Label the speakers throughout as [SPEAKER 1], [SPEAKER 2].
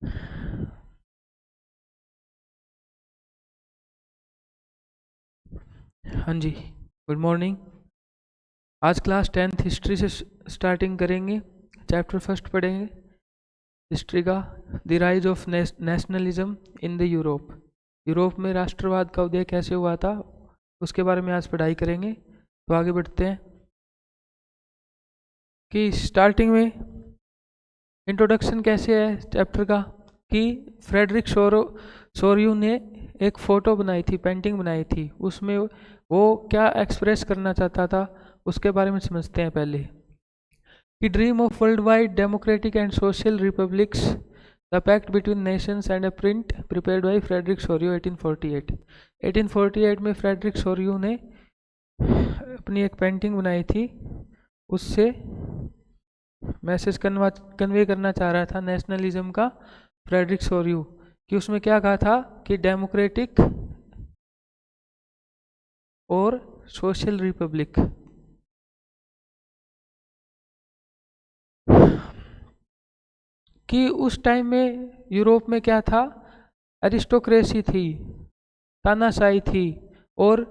[SPEAKER 1] हाँ जी, good morning. आज class 10th history से स्टार्टिंग करेंगे। चैप्टर फर्स्ट पढ़ेंगे हिस्ट्री का, the rise of nationalism in the Europe. Europe में राष्ट्रवाद का उदय कैसे हुआ था, उसके बारे में आज पढ़ाई करेंगे। तो आगे बढ़ते हैं कि स्टार्टिंग में इंट्रोडक्शन कैसे है चैप्टर का, कि फ्रेडरिक सोरियू ने एक फ़ोटो बनाई थी, पेंटिंग बनाई थी। उसमें वो क्या एक्सप्रेस करना चाहता था उसके बारे में समझते हैं पहले। कि dream of world wide democratic and social republics, the pact between nations and a print prepared by Frederic Sorrieu 1848। 1848 में फ्रेडरिक सोरियो ने अपनी एक पेंटिंग बनाई थी, उससे मैसेज कन्वे करना चाह रहा था नेशनलिज्म का फ्रेडरिक सोरियो। कि उसमें क्या कहा था कि डेमोक्रेटिक और सोशल रिपब्लिक। कि उस टाइम में यूरोप में क्या था, एरिस्टोक्रेसी थी, तानाशाही थी, और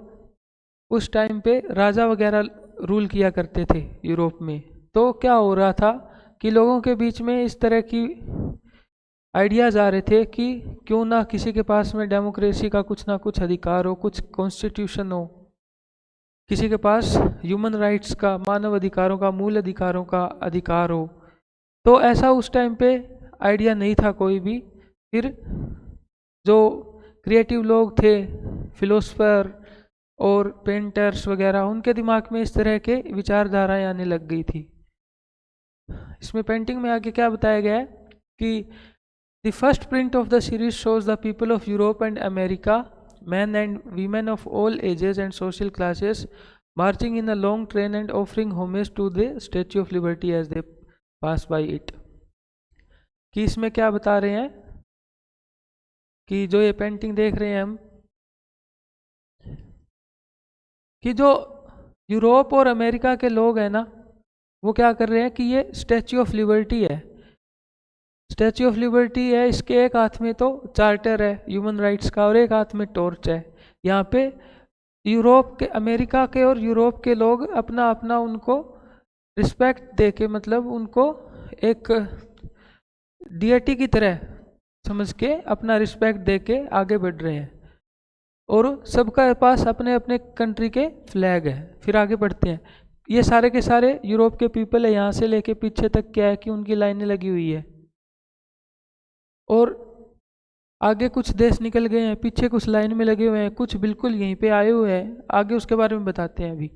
[SPEAKER 1] उस टाइम पे राजा वगैरह रूल किया करते थे यूरोप में। तो क्या हो रहा था कि लोगों के बीच में इस तरह की आइडियाज़ आ रहे थे कि क्यों ना किसी के पास में डेमोक्रेसी का कुछ ना कुछ अधिकार हो, कुछ कॉन्स्टिट्यूशन हो, किसी के पास ह्यूमन राइट्स का, मानव अधिकारों का, मूल अधिकारों का अधिकार हो। तो ऐसा उस टाइम पे आइडिया नहीं था कोई भी। फिर जो क्रिएटिव लोग थे, फिलोसफर और पेंटर्स वगैरह, उनके दिमाग में इस तरह के विचारधाराएं आने लग गई थी। इसमें पेंटिंग में आगे क्या बताया गया है कि the first print of the series shows the people of Europe and America, men and women of all ages and social classes, marching in a long train and offering homage to the Statue of Liberty as they pass by it। कि इसमें क्या बता रहे हैं कि जो ये painting देख रहे हैं हम, कि जो यूरोप और अमेरिका के लोग हैं ना, वो क्या कर रहे हैं कि ये स्टैच्यू ऑफ लिबर्टी है, स्टैच्यू ऑफ लिबर्टी है, इसके एक हाथ में तो चार्टर है ह्यूमन राइट्स का और एक हाथ में टॉर्च है। यहाँ पे यूरोप के, अमेरिका के और यूरोप के लोग अपना अपना उनको रिस्पेक्ट दे के, मतलब उनको एक डिएटी की तरह समझ के अपना रिस्पेक्ट दे के आगे बढ़ रहे हैं, और सबका पास अपने अपने कंट्री के फ्लैग है। फिर आगे बढ़ते हैं, ये सारे के सारे यूरोप के पीपल है, यहाँ से लेके पीछे तक क्या है कि उनकी लाइनें लगी हुई है, और आगे कुछ देश निकल गए हैं, पीछे कुछ लाइन में लगे हुए हैं, कुछ बिल्कुल यहीं पे आए हुए हैं। आगे उसके बारे में बताते हैं अभी।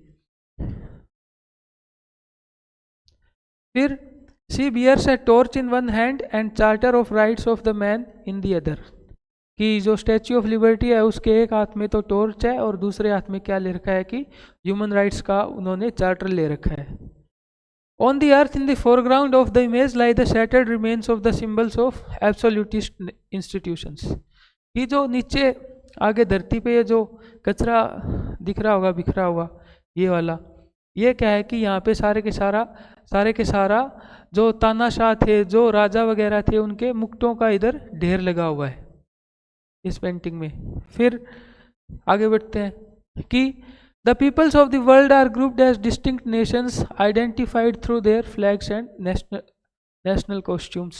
[SPEAKER 1] फिर she bears a torch in one hand and charter of rights of the man in the other. कि जो स्टैच्यू ऑफ लिबर्टी है उसके एक हाथ में तो टॉर्च है और दूसरे हाथ में क्या ले रखा है कि ह्यूमन राइट्स का उन्होंने चार्टर ले रखा है। On the earth in the foreground of the image lie the shattered remains of the symbols of absolutist institutions। कि जो नीचे आगे धरती पे ये जो कचरा दिख रहा होगा बिखरा हुआ, ये वाला, ये क्या है कि यहाँ पे सारे के सारा जो तानाशाह थे, जो राजा वगैरह थे, उनके मुक्तों का इधर ढेर लगा हुआ है इस पेंटिंग में। फिर आगे बढ़ते हैं कि The peoples of the world are grouped as distinct nations identified through their flags and national costumes।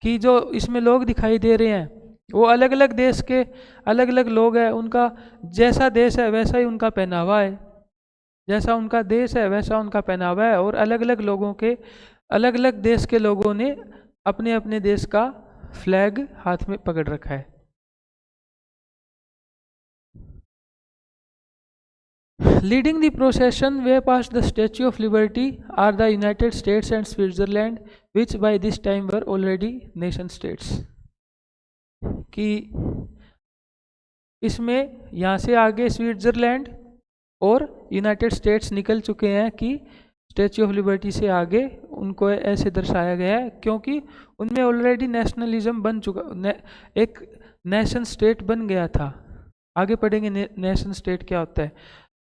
[SPEAKER 1] कि जो इसमें लोग दिखाई दे रहे हैं वो अलग अलग देश के अलग अलग लोग हैं, उनका जैसा देश है वैसा ही उनका पहनावा है, जैसा उनका देश है वैसा उनका पहनावा है, और अलग अलग लोगों के, अलग अलग देश के लोगों ने अपने अपने देश का फ्लैग हाथ में पकड़ रखा है। Leading the procession way past the Statue of Liberty are the United States and Switzerland, which by this time were already nation states। कि इसमें यहाँ से आगे स्विट्जरलैंड और यूनाइटेड स्टेट्स निकल चुके हैं, कि स्टैच्यू ऑफ लिबर्टी से आगे उनको ऐसे दर्शाया गया है क्योंकि उनमें ऑलरेडी नेशनलिज्म बन चुका, एक नेशन स्टेट बन गया था। आगे पढ़ेंगे नेशन स्टेट क्या होता है।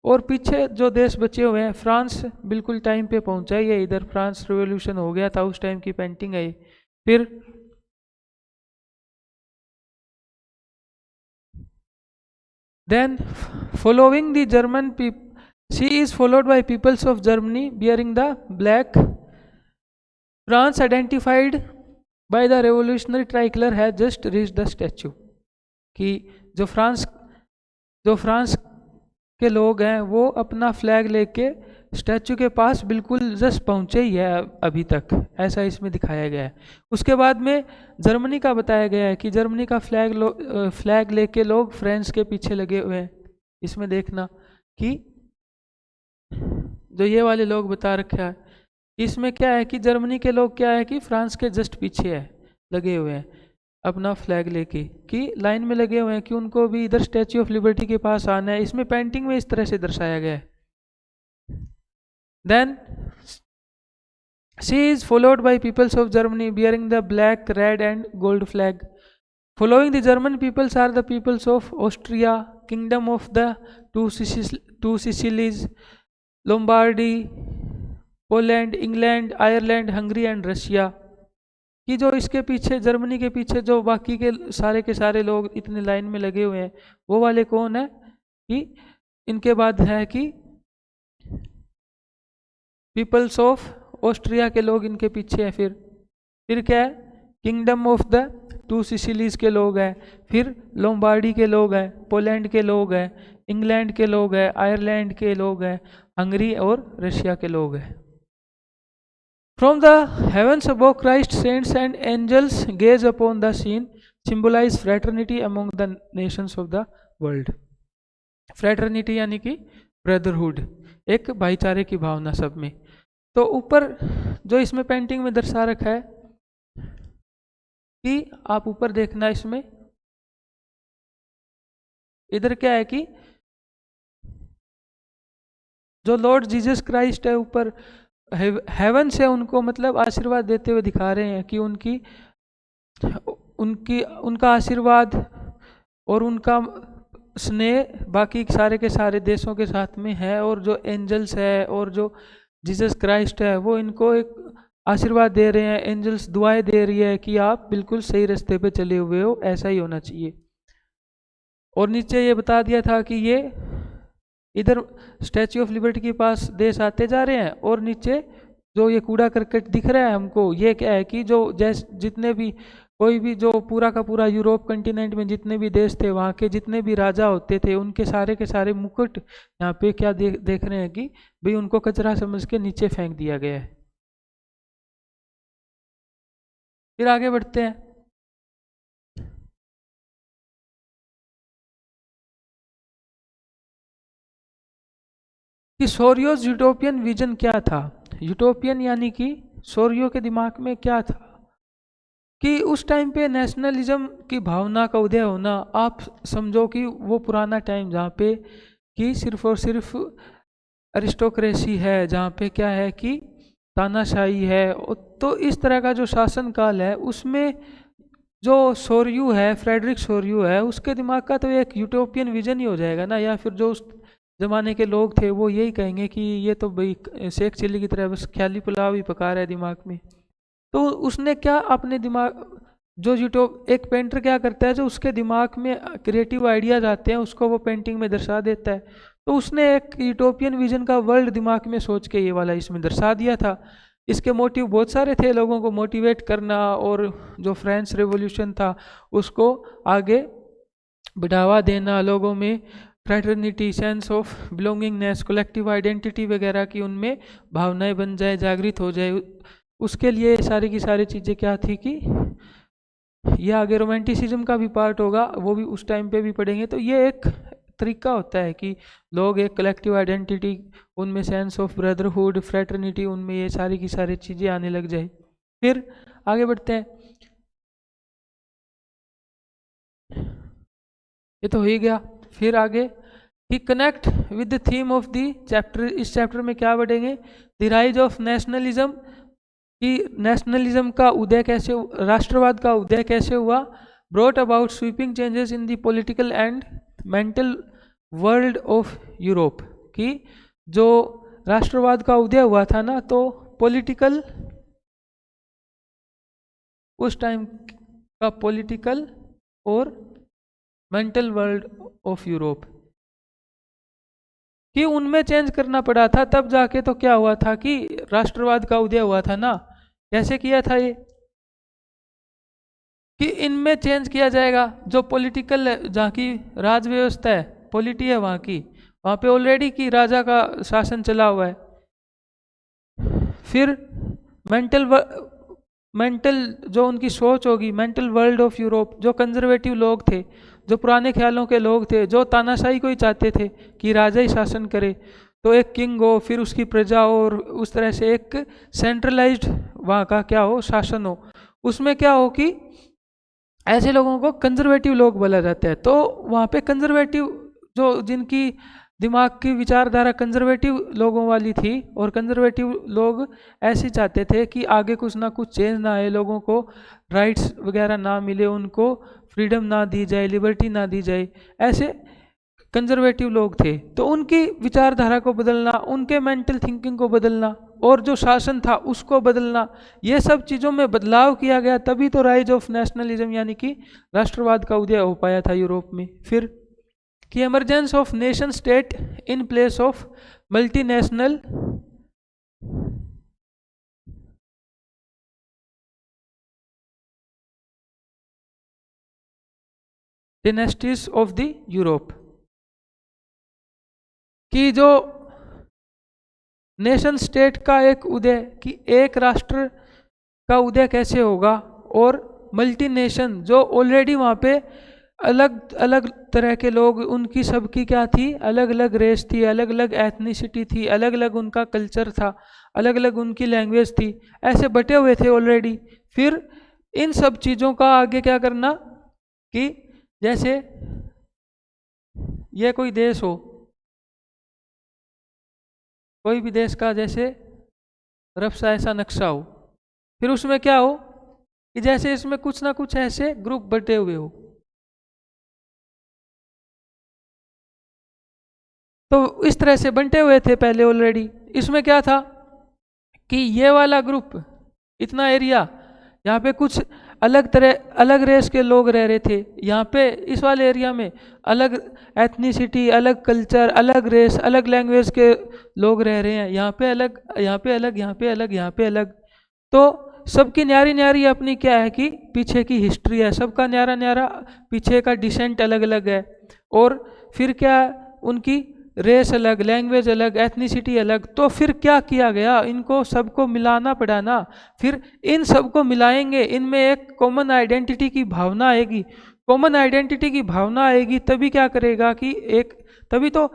[SPEAKER 1] और पीछे जो देश बचे हुए हैं, फ्रांस बिल्कुल टाइम पे पहुंचा ही है, इधर फ्रांस रिवॉल्यूशन हो गया था उस टाइम की पेंटिंग है। फिर then following the German she is followed by peoples of Germany bearing the black France identified by the revolutionary tricolour has just reach the statue. कि जो फ्रांस के लोग हैं वो अपना फ्लैग लेके स्टैचू के पास बिल्कुल जस्ट पहुंचे ही है अभी तक, ऐसा इसमें दिखाया गया है। उसके बाद में जर्मनी का बताया गया है कि जर्मनी का फ्लैग लेके लोग फ्रांस के पीछे लगे हुए हैं। इसमें देखना कि जो ये वाले लोग बता रखा है, इसमें क्या है कि जर्मनी के लोग क्या है कि फ्रांस के जस्ट पीछे है लगे हुए हैं अपना फ्लैग लेके, कि लाइन में लगे हुए हैं कि उनको भी इधर स्टैच्यू ऑफ लिबर्टी के पास आना है। इसमें पेंटिंग में इस तरह से दर्शाया गया है। Then she is followed by peoples of Germany bearing the black red and gold flag. Following the German peoples are the peoples of Austria, kingdom of the two Sicilies, Lombardy, Poland, England, Ireland, Hungary and Russia. कि जो इसके पीछे Germany के पीछे जो बाकी के सारे लोग इतने लाइन में लगे हुए हैं वो वाले कौन है कि इनके बाद है कि पीपल्स ऑफ ऑस्ट्रिया के लोग इनके पीछे हैं। फिर क्या है, kingdom of the two Sicilies के लोग हैं, फिर लोम्बार्डी के लोग हैं, पोलैंड के लोग हैं, इंग्लैंड के लोग हैं, आयरलैंड के लोग हैं, हंगरी और रशिया के लोग हैं। From the heavens above, Christ, saints and angels gaze upon the scene, symbolize fraternity among the nations of the world. Fraternity यानी कि ब्रदरहुड, एक भाईचारे की भावना सब में। तो ऊपर जो इसमें पेंटिंग में दर्शा रखा है कि आप ऊपर देखना, इसमें इधर क्या है कि जो लॉर्ड जीसस क्राइस्ट है ऊपर हेवन से उनको मतलब आशीर्वाद देते हुए दिखा रहे हैं कि उनका आशीर्वाद और उनका स्नेह बाकी सारे के सारे देशों के साथ में है, और जो एंजल्स है और जो जीसस क्राइस्ट है वो इनको एक आशीर्वाद दे रहे हैं। एंजल्स दुआएं दे रही है कि आप बिल्कुल सही रास्ते पे चले हुए हो, ऐसा ही होना चाहिए। और नीचे ये बता दिया था कि ये इधर स्टैच्यू ऑफ लिबर्टी के पास देश आते जा रहे हैं, और नीचे जो ये कूड़ा करकट दिख रहा है हमको, ये क्या है कि जो जितने भी कोई भी जो पूरा का पूरा यूरोप कंटिनेंट में जितने भी देश थे, वहाँ के जितने भी राजा होते थे, उनके सारे के सारे मुकुट यहाँ पे क्या देख रहे हैं कि भाई उनको कचरा समझ के नीचे फेंक दिया गया है। फिर आगे बढ़ते हैं। कि सोरियोस यूटोपियन विजन क्या था। यूटोपियन यानी कि सोरियो के दिमाग में क्या था कि उस टाइम पे नेशनलिज्म की भावना का उदय होना। आप समझो कि वो पुराना टाइम जहाँ पे कि सिर्फ और सिर्फ अरिस्टोक्रेसी है, जहाँ पे क्या है कि तानाशाही है, तो इस तरह का जो शासन काल है उसमें जो सोरियो है, फ्रेडरिक सोरियो है, उसके दिमाग का तो एक यूटोपियन विजन ही हो जाएगा ना। या फिर जो उस ज़माने के लोग थे वो यही कहेंगे कि ये तो भाई शेख चिल्ली की तरह बस ख्याली पुलाव ही पका रहा है दिमाग में। तो उसने क्या अपने दिमाग जो एक पेंटर क्या करता है, जो उसके दिमाग में क्रिएटिव आइडियाज आते हैं उसको वो पेंटिंग में दर्शा देता है। तो उसने एक यूटोपियन विजन का वर्ल्ड दिमाग में सोच के ये वाला इसमें दर्शा दिया था। इसके मोटिव बहुत सारे थे, लोगों को मोटिवेट करना, और जो फ्रेंच रेवोल्यूशन था उसको आगे बढ़ावा देना, लोगों में fraternity, sense of belongingness, collective identity वगैरह की उनमें भावनाएं बन जाए, जागृत हो जाए। उसके लिए सारी की सारी चीज़ें क्या थी कि यह आगे रोमांटिसिज्म का भी पार्ट होगा, वो भी उस टाइम पे भी पढ़ेंगे। तो ये एक तरीका होता है कि लोग एक कलेक्टिव आइडेंटिटी, उनमें सेंस ऑफ ब्रदरहुड, फ्रेटर्निटी, उनमें ये सारी की सारी चीज़ें आने लग जाए। फिर आगे बढ़ते हैं। ये तो हो ही गया। फिर आगे ही connect with the theme of the chapter. इस चैप्टर में क्या बढ़ेंगे, द राइज ऑफ नेशनलिज्म, कि नेशनलिज्म का उदय कैसे, राष्ट्रवाद का उदय कैसे हुआ, brought about sweeping changes in the political and mental world of Europe. कि जो राष्ट्रवाद का उदय हुआ था ना, तो पॉलिटिकल उस टाइम का पॉलिटिकल और मेंटल वर्ल्ड ऑफ यूरोप कि उनमें चेंज करना पड़ा था, तब जाके तो क्या हुआ था कि राष्ट्रवाद का उदय हुआ था ना। कैसे किया था ये कि इनमें चेंज किया जाएगा, जो पॉलिटिकल जहाँ की राज व्यवस्था है, पॉलिटी है वहाँ की, वहाँ पे ऑलरेडी की राजा का शासन चला हुआ है। फिर मेंटल मेंटल जो उनकी सोच होगी, मेंटल वर्ल्ड ऑफ यूरोप, जो कंजर्वेटिव लोग थे, जो पुराने ख्यालों के लोग थे, जो तानाशाही को ही चाहते थे कि राजा ही शासन करे, तो एक किंग हो, फिर उसकी प्रजा हो, और उस तरह से एक सेंट्रलाइज्ड वहाँ का क्या हो, शासन हो। उसमें क्या हो कि ऐसे लोगों को कंजर्वेटिव लोग बोला जाता है। तो वहाँ पे कंजर्वेटिव, जो जिनकी दिमाग की विचारधारा कंजर्वेटिव लोगों वाली थी, और कंजर्वेटिव लोग ऐसे चाहते थे कि आगे कुछ ना कुछ चेंज ना आए, लोगों को राइट्स वगैरह ना मिले, उनको फ्रीडम ना दी जाए, लिबर्टी ना दी जाए, ऐसे कंजर्वेटिव लोग थे। तो उनकी विचारधारा को बदलना, उनके मेंटल थिंकिंग को बदलना, और जो शासन था उसको बदलना, ये सब चीज़ों में बदलाव किया गया, तभी तो राइज ऑफ नेशनलिज्म यानी कि राष्ट्रवाद का उदय हो पाया था यूरोप में। फिर कि emergence of nation state in place of multinational dynasties of the Europe, कि जो नेशन स्टेट का एक उदय, कि एक राष्ट्र का उदय कैसे होगा, और मल्टी नेशन जो ऑलरेडी वहाँ पे अलग अलग तरह के लोग, उनकी सबकी क्या थी, अलग अलग रेस थी, अलग अलग एथनिसिटी थी, अलग अलग उनका कल्चर था, अलग अलग उनकी लैंग्वेज थी, ऐसे बटे हुए थे ऑलरेडी। फिर इन सब चीज़ों का आगे क्या करना कि जैसे ये कोई देश हो, कोई भी देश का जैसे रफ सा ऐसा नक्शा हो, फिर उसमें क्या हो कि जैसे इसमें कुछ ना कुछ ऐसे ग्रुप बटे हुए हो। तो इस तरह से बंटे हुए थे पहले ऑलरेडी। इसमें क्या था कि ये वाला ग्रुप, इतना एरिया, यहाँ पे कुछ अलग तरह, अलग रेस के लोग रह रहे थे, यहाँ पे इस वाले एरिया में अलग एथनिसिटी, अलग कल्चर, अलग रेस, अलग लैंग्वेज के लोग रह रहे हैं, यहाँ पे अलग, यहाँ पे अलग, यहाँ पे अलग, यहाँ पे अलग। तो सबकी न्यारी न्यारी अपनी क्या है कि पीछे की हिस्ट्री है, सबका न्यारा न्यारा पीछे का डिसेंट अलग अलग है। और फिर क्या, उनकी रेस अलग, लैंग्वेज अलग, एथनिसिटी अलग। तो फिर क्या किया गया, इनको सबको मिलाना पड़ा ना। फिर इन सबको मिलाएंगे, इनमें एक कॉमन आइडेंटिटी की भावना आएगी। कॉमन आइडेंटिटी की भावना आएगी तभी क्या करेगा कि एक, तभी तो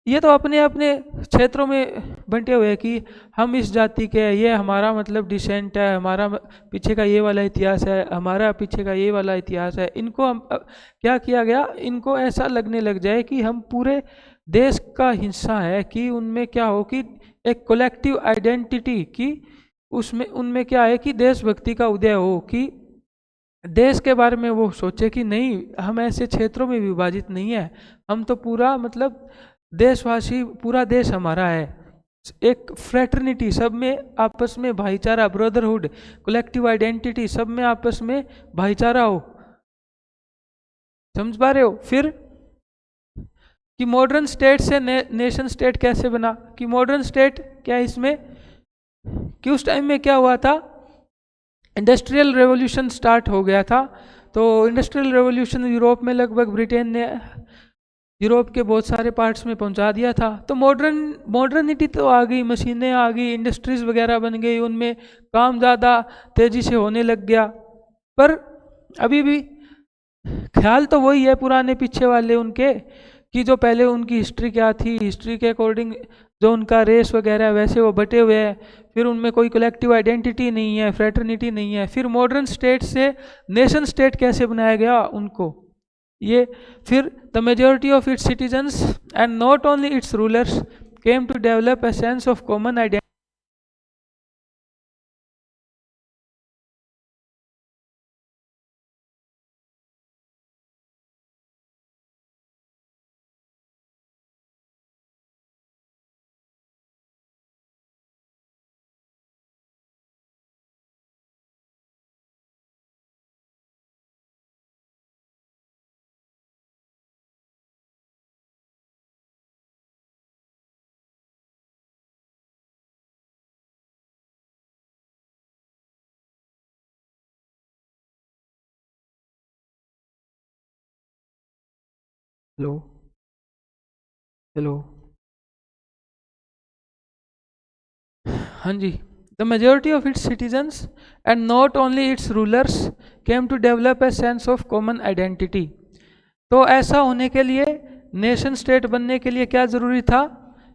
[SPEAKER 1] ये तो अपने अपने क्षेत्रों में बंटे हुए हैं कि हम इस जाति के हैं, ये हमारा मतलब डिसेंट है, हमारा पीछे का ये वाला इतिहास है, हमारा पीछे का ये वाला इतिहास है। इनको हम क्या किया गया, इनको ऐसा लगने लग जाए कि हम पूरे देश का हिस्सा है, कि उनमें क्या हो कि एक कलेक्टिव आइडेंटिटी की, उसमें उनमें क्या है कि देशभक्ति का उदय हो, कि देश के बारे में वो सोचे कि नहीं, हम ऐसे क्षेत्रों में विभाजित नहीं है, हम तो पूरा मतलब देशवासी, पूरा देश हमारा है। एक फ्रेटर्निटी, सब में आपस में भाईचारा, ब्रदरहुड, कलेक्टिव आइडेंटिटी, सब में आपस में भाईचारा हो। समझ पा रहे हो। फिर कि मॉडर्न स्टेट से नेशन स्टेट कैसे बना, कि मॉडर्न स्टेट क्या इसमें कि उस टाइम में क्या हुआ था, इंडस्ट्रियल रेवोल्यूशन स्टार्ट हो गया था। तो इंडस्ट्रियल रेवोल्यूशन यूरोप में लगभग ब्रिटेन ने यूरोप के बहुत सारे पार्ट्स में पहुंचा दिया था। तो मॉडर्निटी तो आ गई, मशीनें आ गई, इंडस्ट्रीज वगैरह बन गई, उनमें काम ज़्यादा तेज़ी से होने लग गया। पर अभी भी ख्याल तो वही है पुराने पीछे वाले उनके, कि जो पहले उनकी हिस्ट्री क्या थी, हिस्ट्री के अकॉर्डिंग जो उनका रेस वगैरह है, वैसे वो बटे हुए हैं। फिर उनमें कोई कलेक्टिव आइडेंटिटी नहीं है, फ्रेटर्निटी नहीं है। फिर मॉडर्न स्टेट से नेशन स्टेट कैसे बनाया गया उनको, ये फिर the majority of its citizens and not only its rulers came to develop a sense of common identity hello hello. हाँ जी। The majority of its citizens and not only its rulers came to develop a sense of common identity. तो ऐसा होने के लिए, nation state बनने के लिए क्या ज़रूरी था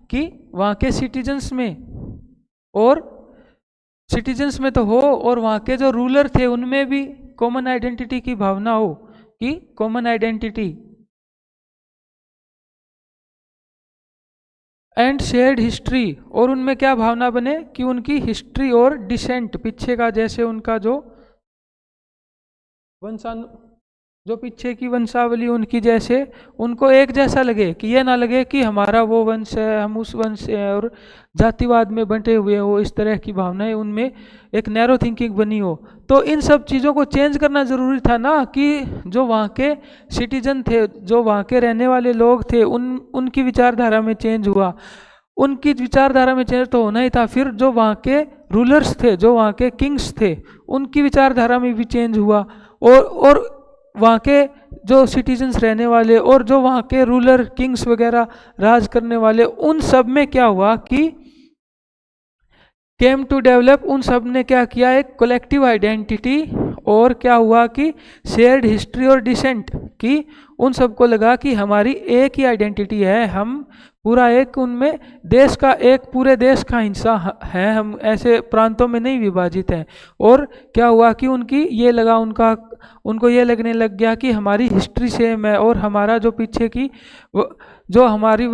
[SPEAKER 1] कि वहाँ के सिटीजन्स में, और सिटीजन्स में तो हो, और वहाँ के जो रूलर थे उनमें भी कॉमन आइडेंटिटी की भावना हो, कि common identity and shared history, और उनमें क्या भावना बने कि उनकी हिस्ट्री और डिसेंट, पीछे का जैसे उनका जो जो पीछे की वंशावली उनकी, जैसे उनको एक जैसा लगे, कि ये ना लगे कि हमारा वो वंश है, हम उस वंश से हैं, और जातिवाद में बंटे हुए हो, इस तरह की भावनाएं उनमें, एक नैरो थिंकिंग बनी हो। तो इन सब चीज़ों को चेंज करना ज़रूरी था ना, कि जो वहाँ के सिटीजन थे, जो वहाँ के रहने वाले लोग थे, उनकी विचारधारा में चेंज हुआ। उनकी विचारधारा में चेंज तो होना ही था, फिर जो वहाँ के रूलर्स थे, जो वहाँ के किंग्स थे, उनकी विचारधारा में भी चेंज हुआ। और वहाँ के जो सिटीजन्स रहने वाले, और जो वहाँ के रूलर किंग्स वगैरह राज करने वाले, उन सब में क्या हुआ कि केम टू डेवलप, उन सब ने क्या किया, एक कलेक्टिव आइडेंटिटी। और क्या हुआ कि शेयर्ड हिस्ट्री और डिसेंट, कि उन सबको लगा कि हमारी एक ही आइडेंटिटी है, हम पूरा एक, उनमें देश का, एक पूरे देश का हिस्सा है, हम ऐसे प्रांतों में नहीं विभाजित हैं। और क्या हुआ कि उनको ये लगने लग गया कि हमारी हिस्ट्री सेम है, और हमारा जो पीछे की जो हमारी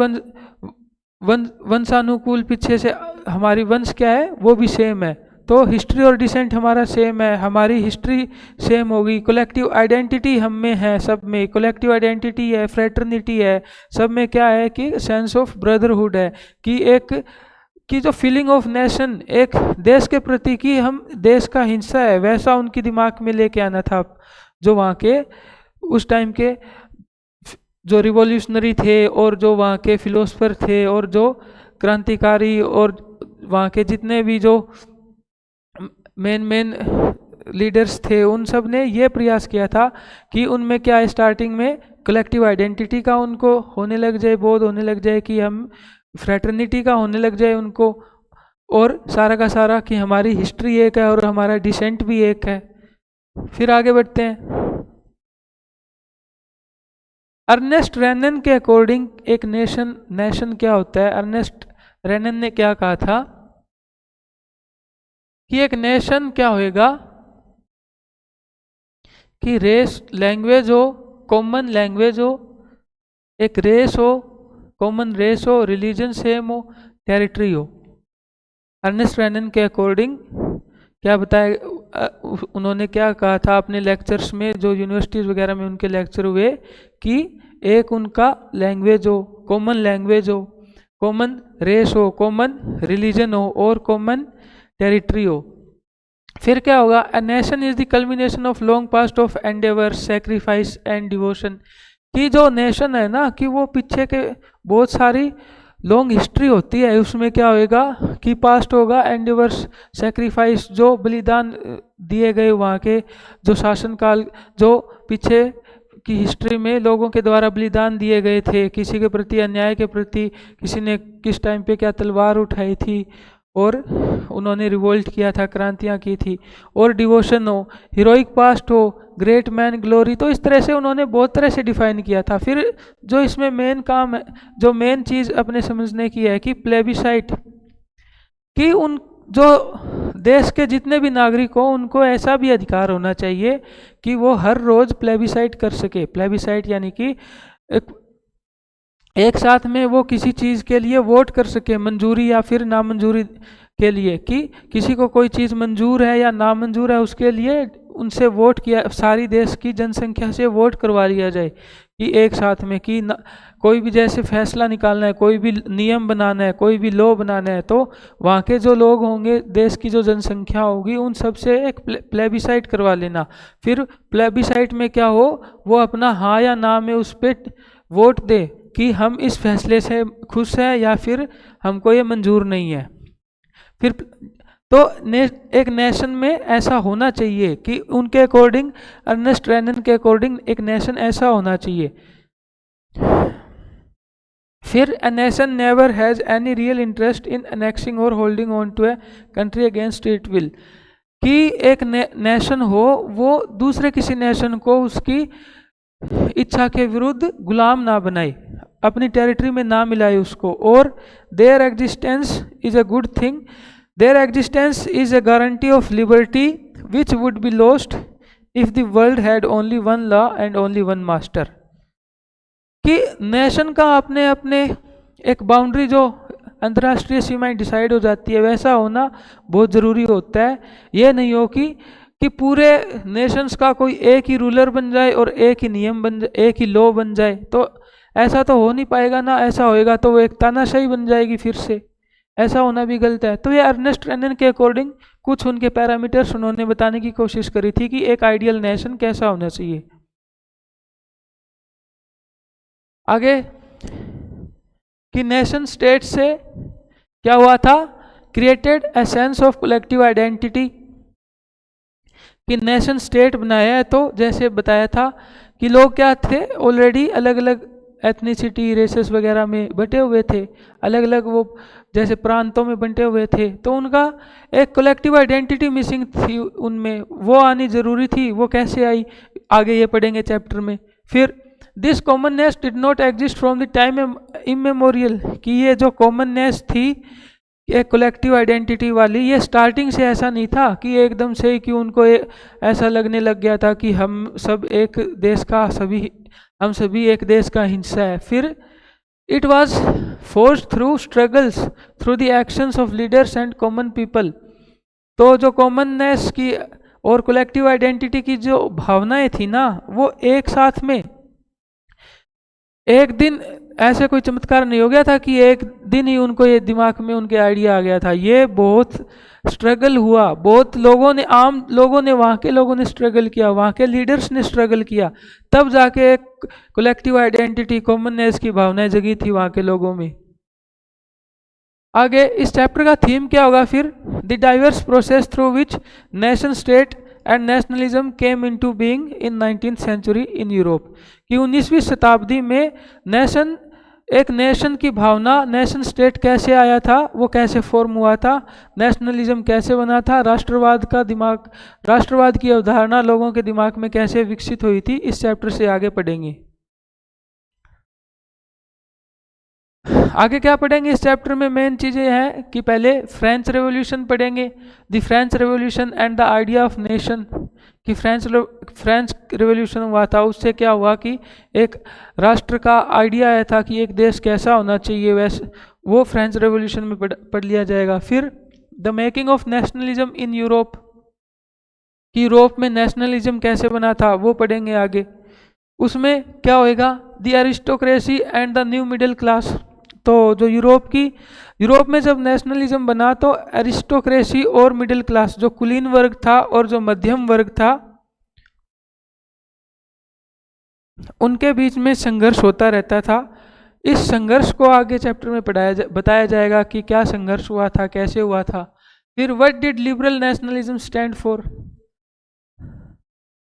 [SPEAKER 1] वंशानुकूल पीछे से हमारी वंश क्या है, वो भी सेम है। तो हिस्ट्री और डिसेंट हमारा सेम है, हमारी हिस्ट्री सेम होगी, कलेक्टिव आइडेंटिटी हम में है, सब में कलेक्टिव आइडेंटिटी है, फ्रेटर्निटी है, सब में क्या है कि सेंस ऑफ ब्रदरहुड है, कि जो फीलिंग ऑफ नेशन, एक देश के प्रति कि हम देश का हिस्सा है, वैसा उनके दिमाग में लेके आना था। जो वहाँ के उस टाइम के जो रिवॉल्यूशनरी थे, और जो वहाँ के फिलोसफर थे, और जो क्रांतिकारी, और वहाँ के जितने भी जो मेन लीडर्स थे, उन सब ने ये प्रयास किया था कि उनमें क्या, स्टार्टिंग में कलेक्टिव आइडेंटिटी का उनको होने लग जाए, बोध होने लग जाए, कि हम फ्रेटर्निटी का होने लग जाए उनको, और सारा का सारा कि हमारी हिस्ट्री एक है और हमारा डिसेंट भी एक है। फिर आगे बढ़ते हैं। अर्नेस्ट रेनन के अकॉर्डिंग एक नेशन क्या होता है। अर्नेस्ट रेनन ने क्या कहा था कि एक नेशन क्या होएगा कि रेस, लैंग्वेज हो, कॉमन लैंग्वेज हो, एक रेस हो, कॉमन रेस हो, रिलीजन सेम हो, टेरिटरी हो। अर्नेस्ट रेनन के अकॉर्डिंग क्या बताया, उन्होंने क्या कहा था अपने लेक्चर्स में, जो यूनिवर्सिटीज़ वगैरह में उनके लेक्चर हुए, कि एक उनका लैंग्वेज हो, कॉमन लैंग्वेज हो, कॉमन रेस हो, कॉमन रिलीजन हो, और कॉमन टेरिटरी हो। फिर क्या होगा, a nation is the culmination of long past of Endeavour, sacrifice and devotion. कि जो नेशन है ना, कि वो पीछे के बहुत सारी लॉन्ग हिस्ट्री होती है, उसमें क्या होएगा कि पास्ट होगा, एंडेवर्स, सेक्रीफाइस, जो बलिदान दिए गए वहाँ के जो शासनकाल, जो पीछे की हिस्ट्री में लोगों के द्वारा बलिदान दिए गए थे, किसी के प्रति अन्याय के प्रति, किसी ने किस टाइम पे क्या तलवार उठाई थी, और उन्होंने रिवोल्ट किया था, क्रांतियाँ की थी। और डिवोशन हो, हीरोइक पास्ट हो, ग्रेट मैन ग्लोरी। तो इस तरह से उन्होंने बहुत तरह से डिफाइन किया था। फिर जो इसमें मेन काम है, जो मेन चीज़ अपने समझने की है कि प्लेबिसाइट, कि उन जो देश के जितने भी नागरिक हो, उनको ऐसा भी अधिकार होना चाहिए कि वो हर रोज़ प्लेबिसाइट कर सके। प्लेबिसाइट यानी कि एक साथ में वो किसी चीज़ के लिए वोट कर सके, मंजूरी या फिर नामंजूरी के लिए, कि किसी को कोई चीज़ मंजूर है या नामंजूर है, उसके लिए उनसे वोट किया, सारी देश की जनसंख्या से वोट करवा लिया जाए, कि एक साथ में, कि कोई भी जैसे फैसला निकालना है, कोई भी नियम बनाना है, कोई भी लॉ बनाना है, तो वहाँ के जो लोग होंगे, देश की जो जनसंख्या होगी, उन सब से एक प्लेबिसाइट करवा लेना। फिर प्लेबिसाइट में क्या हो, वो अपना हाँ या ना में उस पर वोट दे कि हम इस फैसले से खुश हैं या फिर हमको ये मंजूर नहीं है। फिर तो एक नेशन में ऐसा होना चाहिए कि उनके अकॉर्डिंग, अर्नेस्ट रेनन के अकॉर्डिंग, एक नेशन ऐसा होना चाहिए फिर a nation never has any real interest in annexing or holding on to a country against its will, कि एक नेशन हो वो दूसरे किसी नेशन को उसकी इच्छा के विरुद्ध गुलाम ना बनाए, अपनी टेरिटरी में ना मिलाए उसको, और there existence is a good thing, there existence is a guarantee of liberty which would be lost if the world had only one law and only one master, कि नेशन का अपने अपने एक बाउंड्री जो अंतर्राष्ट्रीय सीमाएं डिसाइड हो जाती है वैसा होना बहुत ज़रूरी होता है। ये नहीं हो कि पूरे नेशंस का कोई एक ही रूलर बन जाए और एक ही नियम बन जाए, एक ही लॉ बन जाए, तो ऐसा तो हो नहीं पाएगा ना। ऐसा होएगा तो वो एक तानाशाही बन जाएगी फिर से, ऐसा होना भी गलत है। तो ये अर्नेस्ट रेनन के अकॉर्डिंग कुछ उनके पैरामीटर्स उन्होंने बताने की कोशिश करी थी कि एक आइडियल नेशन कैसा होना चाहिए। आगे कि नेशन स्टेट से क्या हुआ था, created a sense of collective identity, कि नेशन स्टेट बनाया है तो जैसे बताया था कि लोग क्या थे, ऑलरेडी अलग अलग एथनिसिटी रेसेस वगैरह में बटे हुए थे, अलग अलग वो जैसे प्रांतों में बंटे हुए थे, तो उनका एक कलेक्टिव आइडेंटिटी मिसिंग थी उनमें, वो आनी ज़रूरी थी। वो कैसे आई आगे ये पढ़ेंगे चैप्टर में। फिर this commonness did not exist from the time immemorial, कि ये जो कॉमननेस थी एक कलेक्टिव आइडेंटिटी वाली, ये स्टार्टिंग से ऐसा नहीं था कि एकदम से कि उनको ऐसा लगने लग गया था कि हम सब एक देश का हम सभी एक देश का हिस्सा है। फिर it was forced through struggles through the actions of leaders and common people. तो जो कॉमननेस की और कलेक्टिव आइडेंटिटी की जो भावनाएं थी ना, वो एक साथ में एक दिन ऐसे कोई चमत्कार नहीं हो गया था कि एक दिन ही उनको ये दिमाग में उनके आइडिया आ गया था। ये बहुत स्ट्रगल हुआ, बहुत लोगों ने, आम लोगों ने, वहाँ के लोगों ने स्ट्रगल किया, वहाँ के लीडर्स ने स्ट्रगल किया, तब जाके एक कलेक्टिव आइडेंटिटी कॉमननेस की भावनाएं जगी थी वहाँ के लोगों में। आगे इस चैप्टर का थीम क्या होगा फिर, the diverse process through which nation state and nationalism came into being in 19th century in Europe, कि 19वीं शताब्दी में एक नेशन की भावना, नेशन स्टेट कैसे आया था, वो कैसे फॉर्म हुआ था, नेशनलिज्म कैसे बना था, राष्ट्रवाद की अवधारणा लोगों के दिमाग में कैसे विकसित हुई थी, इस चैप्टर से आगे पढ़ेंगे। आगे क्या पढ़ेंगे इस चैप्टर में, मेन चीज़ें हैं कि पहले फ्रेंच रेवोल्यूशन पढ़ेंगे, the French revolution and the idea of nation, कि फ्रेंच रेवोल्यूशन हुआ था, उससे क्या हुआ कि एक राष्ट्र का आइडिया आया था कि एक देश कैसा होना चाहिए, वैसे वो फ्रेंच रेवोल्यूशन में पढ़ लिया जाएगा। फिर the making of nationalism in Europe, कि यूरोप में नेशनलिज्म कैसे बना था, वो पढ़ेंगे आगे। उसमें क्या होएगा, the aristocracy and the new middle class, तो जो यूरोप में जब नेशनलिज्म बना तो एरिस्टोक्रेसी और मिडिल क्लास, जो कुलीन वर्ग था और जो मध्यम वर्ग था, उनके बीच में संघर्ष होता रहता था। इस संघर्ष को आगे चैप्टर में बताया जाएगा कि क्या संघर्ष हुआ था, कैसे हुआ था। फिर what did liberal nationalism stand for,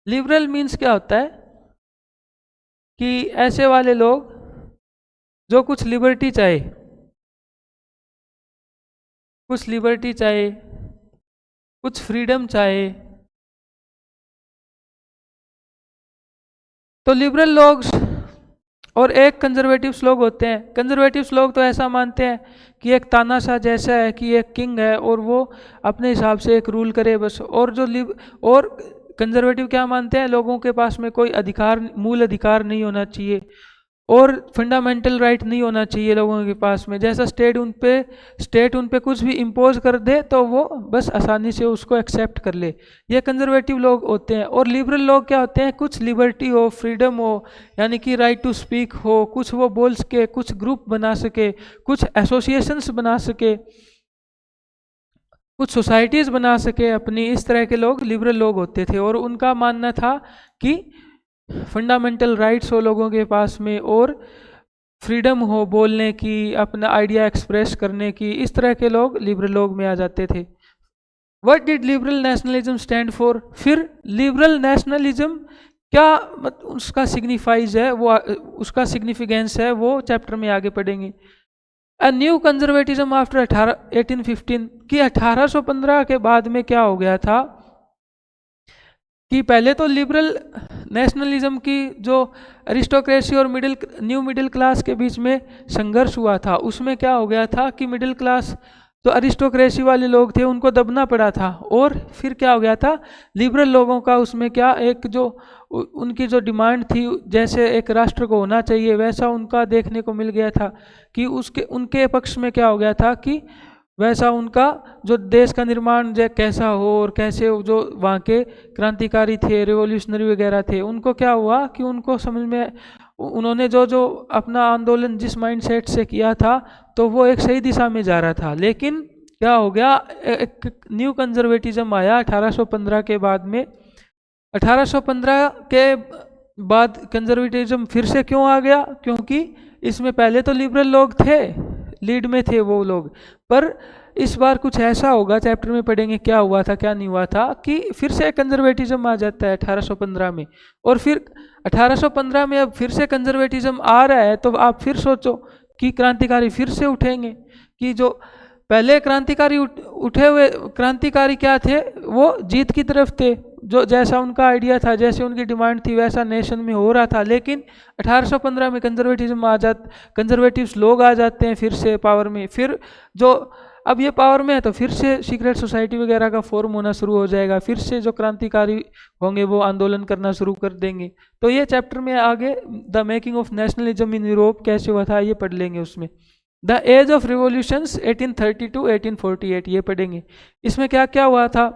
[SPEAKER 1] liberal means क्या होता है कि ऐसे वाले लोग जो कुछ लिबर्टी चाहे, कुछ फ्रीडम चाहे, तो लिबरल लोग और एक कंजर्वेटिव्स लोग होते हैं। कंजर्वेटिव्स लोग तो ऐसा मानते हैं कि एक तानाशाह जैसा है, कि एक किंग है और वो अपने हिसाब से एक रूल करे बस। और कंजर्वेटिव क्या मानते हैं, लोगों के पास में कोई मूल अधिकार नहीं होना चाहिए और फंडामेंटल राइट नहीं होना चाहिए लोगों के पास में। जैसा स्टेट उन पे कुछ भी इम्पोज कर दे तो वो बस आसानी से उसको एक्सेप्ट कर ले, ये कंजर्वेटिव लोग होते हैं। और लिबरल लोग क्या होते हैं, कुछ लिबर्टी हो, फ्रीडम हो, यानी कि राइट टू स्पीक हो, कुछ वो बोल सके, कुछ ग्रुप बना सके, कुछ एसोसिएशंस बना सके, कुछ सोसाइटीज़ बना सके अपनी, इस तरह के लोग लिबरल लोग होते थे। और उनका मानना था कि फंडामेंटल राइट्स हो लोगों के पास में और फ्रीडम हो बोलने की, अपना आइडिया एक्सप्रेस करने की, इस तरह के लोग लिबरल लोग में आ जाते थे। What did liberal nationalism stand for, फिर लिबरल नेशनलिज्म क्या उसका सिग्निफाइज है, वो उसका सिग्निफिकेंस है, वो चैप्टर में आगे पढ़ेंगे। अ न्यू कंजर्वेटिज्म आफ्टर 1815 कि 1815 के बाद में क्या हो गया था कि पहले तो लिबरल नेशनलिज्म की जो अरिस्टोक्रेसी और न्यू मिडिल क्लास के बीच में संघर्ष हुआ था, उसमें क्या हो गया था कि मिडिल क्लास जो अरिस्टोक्रेसी वाले लोग थे उनको दबना पड़ा था, और फिर क्या हो गया था लिबरल लोगों का उसमें क्या एक जो उनकी जो डिमांड थी जैसे एक राष्ट्र को होना चाहिए वैसा उनका देखने को मिल गया था कि उसके उनके पक्ष में क्या हो गया था कि वैसा उनका जो देश का निर्माण कैसा हो और कैसे जो वहाँ के क्रांतिकारी थे, रिवॉल्यूशनरी वगैरह थे, उनको क्या हुआ कि उनको समझ में उन्होंने जो जो अपना आंदोलन जिस माइंडसेट से किया था तो वो एक सही दिशा में जा रहा था। लेकिन क्या हो गया, एक न्यू कंजर्वेटिज्म आया 1815 के बाद में। 1815 के बाद कंजर्वेटिज्म फिर से क्यों आ गया, क्योंकि इसमें पहले तो लिबरल लोग थे, लीड में थे वो लोग, पर इस बार कुछ ऐसा होगा, चैप्टर में पढ़ेंगे क्या हुआ था क्या नहीं हुआ था, कि फिर से कंजर्वेटिज्म आ जाता है 1815 में। और फिर 1815 में अब फिर से कंजर्वेटिज्म आ रहा है तो आप फिर सोचो कि क्रांतिकारी फिर से उठेंगे, कि जो पहले क्रांतिकारी उठे हुए क्रांतिकारी क्या थे, वो जीत की तरफ थे, जो जैसा उनका आइडिया था, जैसे उनकी डिमांड थी वैसा नेशन में हो रहा था। लेकिन 1815 में कंजर्वेटिव्स लोग आ जाते हैं फिर से पावर में, फिर जो अब ये पावर में है तो फिर से सीक्रेट सोसाइटी वगैरह का फॉर्म होना शुरू हो जाएगा, फिर से जो क्रांतिकारी होंगे वो आंदोलन करना शुरू कर देंगे। तो ये चैप्टर में आगे the making of nationalism in Europe कैसे हुआ था ये पढ़ लेंगे। उसमें the age of revolutions 1830 to 1848 ये पढ़ेंगे। इसमें क्या क्या हुआ था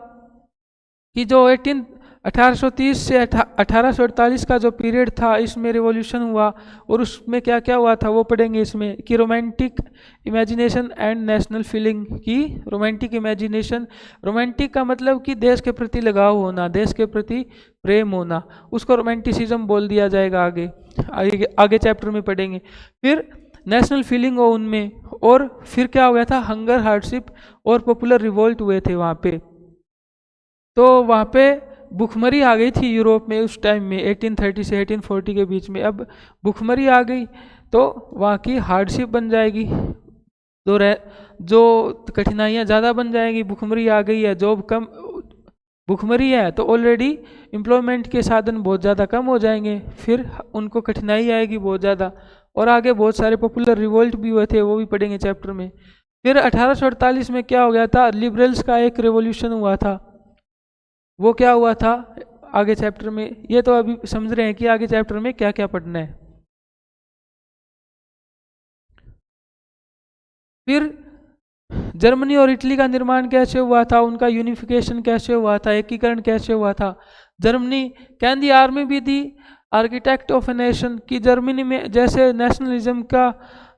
[SPEAKER 1] कि जो 1830 से 1848 का जो पीरियड था इसमें रिवॉल्यूशन हुआ, और उसमें क्या क्या हुआ था वो पढ़ेंगे इसमें, कि romantic imagination and national feeling की रोमांटिक इमेजिनेशन, रोमांटिक का मतलब कि देश के प्रति लगाव होना, देश के प्रति प्रेम होना, उसको रोमांटिसिज्म बोल दिया जाएगा आगे आगे चैप्टर में पढ़ेंगे। फिर नेशनल फीलिंग हो उनमें, और फिर क्या हो गया था हंगर हार्डशिप और पॉपुलर रिवोल्ट हुए थे वहाँ पे, तो वहाँ पे भुखमरी आ गई थी यूरोप में उस टाइम में 1830 से 1840 के बीच में। अब भुखमरी आ गई तो वहाँ की हार्डशिप बन जाएगी, जो कठिनाइयाँ ज़्यादा बन जाएगी, भुखमरी आ गई है, जॉब कम, भुखमरी है तो ऑलरेडी एम्प्लॉयमेंट के साधन बहुत ज़्यादा कम हो जाएंगे, फिर उनको कठिनाई आएगी बहुत ज़्यादा, और आगे बहुत सारे पॉपुलर रिवोल्ट भी हुए थे वो भी पढ़ेंगे चैप्टर में। फिर 1848 में क्या हो गया था, लिबरल्स का एक रेवोल्यूशन हुआ था, वो क्या हुआ था आगे चैप्टर में, ये तो अभी समझ रहे हैं कि आगे चैप्टर में क्या क्या पढ़ना है। फिर जर्मनी और इटली का निर्माण कैसे हुआ था, उनका यूनिफिकेशन कैसे हुआ था, एकीकरण कैसे हुआ था। Germany can the army be the architect of a nation, की जर्मनी में जैसे नेशनलिज्म का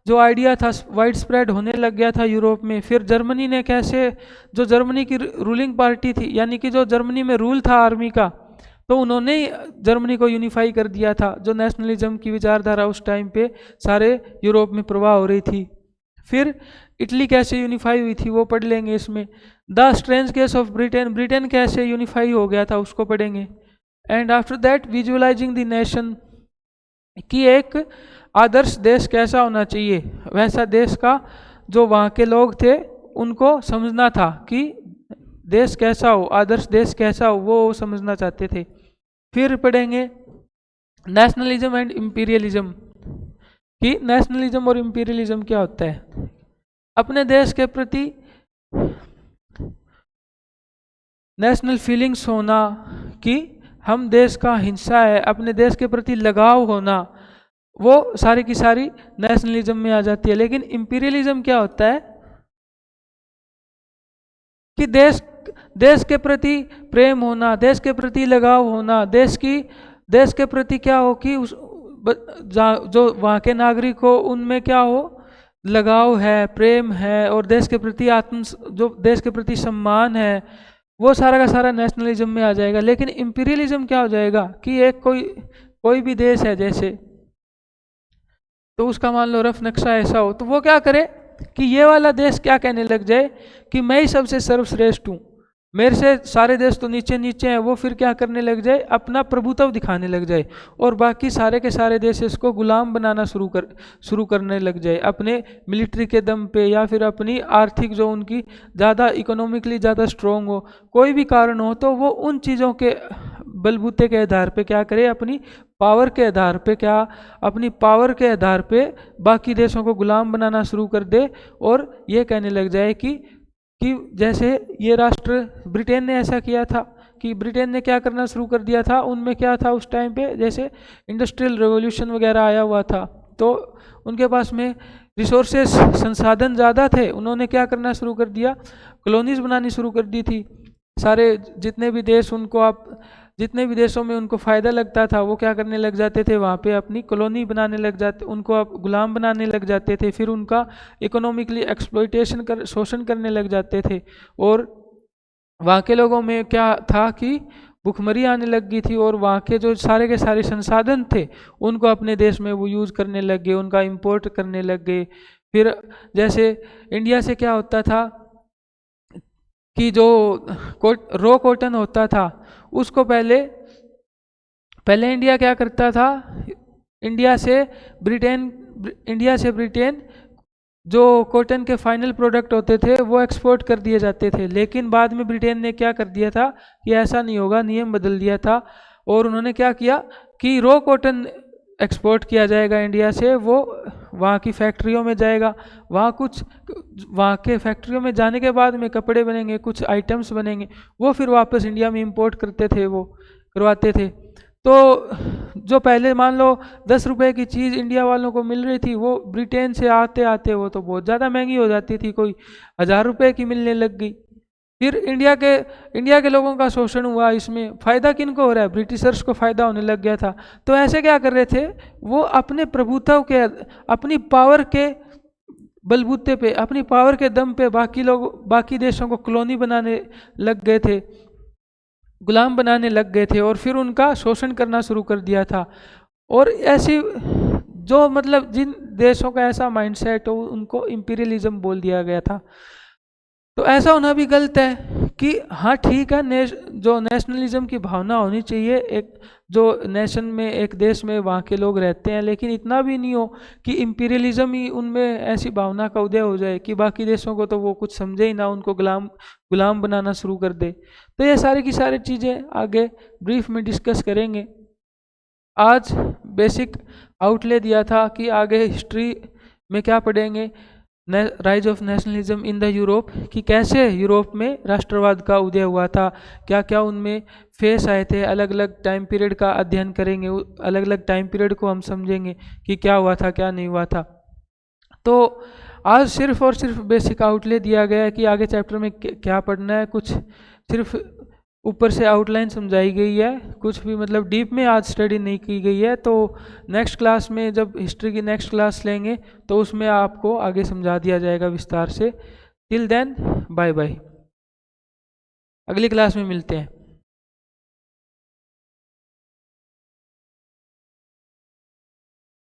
[SPEAKER 1] जो आइडिया था वाइड स्प्रेड होने लग गया था यूरोप में, फिर जर्मनी ने कैसे, जो जर्मनी की रूलिंग पार्टी थी यानी कि जो जर्मनी में रूल था आर्मी का, तो उन्होंने जर्मनी को यूनिफाई कर दिया था, जो नेशनलिज्म की विचारधारा उस टाइम पे सारे यूरोप में प्रवाह हो रही थी। फिर इटली कैसे यूनिफाई हुई थी वो पढ़ लेंगे इसमें। The strange case of Britain, Britain कैसे यूनिफाई हो गया था उसको पढ़ेंगे। And after that visualising the nation, कि एक आदर्श देश कैसा होना चाहिए, वैसा देश का जो वहाँ के लोग थे उनको समझना था कि देश कैसा हो, आदर्श देश कैसा हो, वो समझना चाहते थे। फिर पढ़ेंगे नेशनलिज्म एंड इम्पीरियलिज्म, कि नेशनलिज्म और इम्पीरियलिज्म क्या होता है। अपने देश के प्रति नेशनल फीलिंग्स होना, कि हम देश का हिस्सा है, अपने देश के प्रति लगाव होना, वो सारी की सारी नेशनलिज्म में आ जाती है। लेकिन इंपीरियलिज्म क्या होता है कि देश के प्रति प्रेम होना, देश के प्रति लगाव होना, देश के प्रति क्या हो कि जो वहाँ के नागरिक हो उनमें क्या हो, लगाव है, प्रेम है, और देश के प्रति जो देश के प्रति सम्मान है, वो सारा का सारा नेशनलिज्म में आ जाएगा। लेकिन इंपीरियलिज्म क्या हो जाएगा कि एक कोई भी देश है जैसे, तो उसका मान लो रफ नक्शा ऐसा हो, तो वो क्या करे कि ये वाला देश क्या कहने लग जाए कि मैं ही सबसे सर्वश्रेष्ठ हूँ, मेरे से सारे देश तो नीचे नीचे हैं, वो फिर क्या करने लग जाए, अपना प्रभुत्व दिखाने लग जाए और बाकी सारे के सारे देश इसको गुलाम बनाना शुरू करने लग जाए अपने मिलिट्री के दम पे, या फिर अपनी आर्थिक जो उनकी ज़्यादा इकोनॉमिकली ज़्यादा स्ट्रोंग हो, कोई भी कारण हो, तो वो उन चीज़ों के बलबूते के आधार पे क्या करे, अपनी पावर के आधार पे अपनी पावर के आधार पे बाकी देशों को गुलाम बनाना शुरू कर दे और ये कहने लग जाए कि जैसे ये राष्ट्र ब्रिटेन ने ऐसा किया था कि ब्रिटेन ने क्या करना शुरू कर दिया था, उनमें क्या था उस टाइम पे, जैसे इंडस्ट्रियल रेवोल्यूशन वगैरह आया हुआ था, तो उनके पास में रिसोर्सेस संसाधन ज़्यादा थे, उन्होंने क्या करना शुरू कर दिया, कॉलोनीज बनानी शुरू कर दी थी। सारे जितने भी देश जितने भी देशों में उनको फ़ायदा लगता था वो क्या करने लग जाते थे, वहाँ पे अपनी कॉलोनी बनाने लग जाते, उनको आप गुलाम बनाने लग जाते थे, फिर उनका इकोनॉमिकली एक्सप्लॉइटेशन शोषण करने लग जाते थे। और वहाँ के लोगों में क्या था कि भुखमरी आने लग गई थी और वहाँ के जो सारे के सारे संसाधन थे उनको अपने देश में वो यूज़ करने लग गए, उनका इम्पोर्ट करने लग गए। फिर जैसे इंडिया से क्या होता था कि जो रॉ कॉटन होता था उसको पहले इंडिया क्या करता था, इंडिया से ब्रिटेन जो कॉटन के फाइनल प्रोडक्ट होते थे वो एक्सपोर्ट कर दिए जाते थे, लेकिन बाद में ब्रिटेन ने क्या कर दिया था कि ऐसा नहीं होगा, नियम बदल दिया था और उन्होंने क्या किया कि रॉ कॉटन एक्सपोर्ट किया जाएगा इंडिया से, वो वहाँ की फैक्ट्रियों में जाएगा, वहाँ के फैक्ट्रियों में जाने के बाद में कपड़े बनेंगे, कुछ आइटम्स बनेंगे, वो फिर वापस इंडिया में इंपोर्ट करते थे, वो करवाते थे। तो जो पहले मान लो 10 रुपए की चीज़ इंडिया वालों को मिल रही थी, वो ब्रिटेन से आते आते वो तो बहुत ज़्यादा महंगी हो जाती थी, कोई 1000 रुपये की मिलने लग गई। फिर इंडिया के लोगों का शोषण हुआ, इसमें फ़ायदा किनको हो रहा है, ब्रिटिशर्स को फ़ायदा होने लग गया था। तो ऐसे क्या कर रहे थे, वो अपने प्रभुत्व के, अपनी पावर के बलबूते पे, अपनी पावर के दम पे बाकी देशों को कॉलोनी बनाने लग गए थे, गुलाम बनाने लग गए थे और फिर उनका शोषण करना शुरू कर दिया था। और ऐसी जो मतलब जिन देशों का ऐसा माइंडसेट हो उनको इंपीरियलिज्म बोल दिया गया था। तो ऐसा होना भी गलत है कि हाँ ठीक है, जो नेशनलिज्म की भावना होनी चाहिए, एक जो नेशन में, एक देश में वहाँ के लोग रहते हैं, लेकिन इतना भी नहीं हो कि इंपीरियलिज्म ही उनमें ऐसी भावना का उदय हो जाए कि बाकी देशों को तो वो कुछ समझे ही ना, उनको गुलाम बनाना शुरू कर दे। तो ये सारी की सारी चीज़ें आगे ब्रीफ में डिस्कस करेंगे। आज बेसिक आउटले दिया था कि आगे हिस्ट्री में क्या पढ़ेंगे, rise of nationalism in the Europe, कि कैसे यूरोप में राष्ट्रवाद का उदय हुआ था, क्या क्या उनमें फेस आए थे, अलग अलग टाइम पीरियड का अध्ययन करेंगे, अलग अलग टाइम पीरियड को हम समझेंगे कि क्या हुआ था क्या नहीं हुआ था। तो आज सिर्फ और सिर्फ बेसिक आउटले दिया गया है कि आगे चैप्टर में क्या पढ़ना है, कुछ सिर्फ ऊपर से आउटलाइन समझाई गई है, कुछ भी मतलब डीप में आज स्टडी नहीं की गई है। तो नेक्स्ट क्लास में जब हिस्ट्री की नेक्स्ट क्लास लेंगे तो उसमें आपको आगे समझा दिया जाएगा विस्तार से। टिल देन बाय बाय, अगली क्लास में मिलते हैं।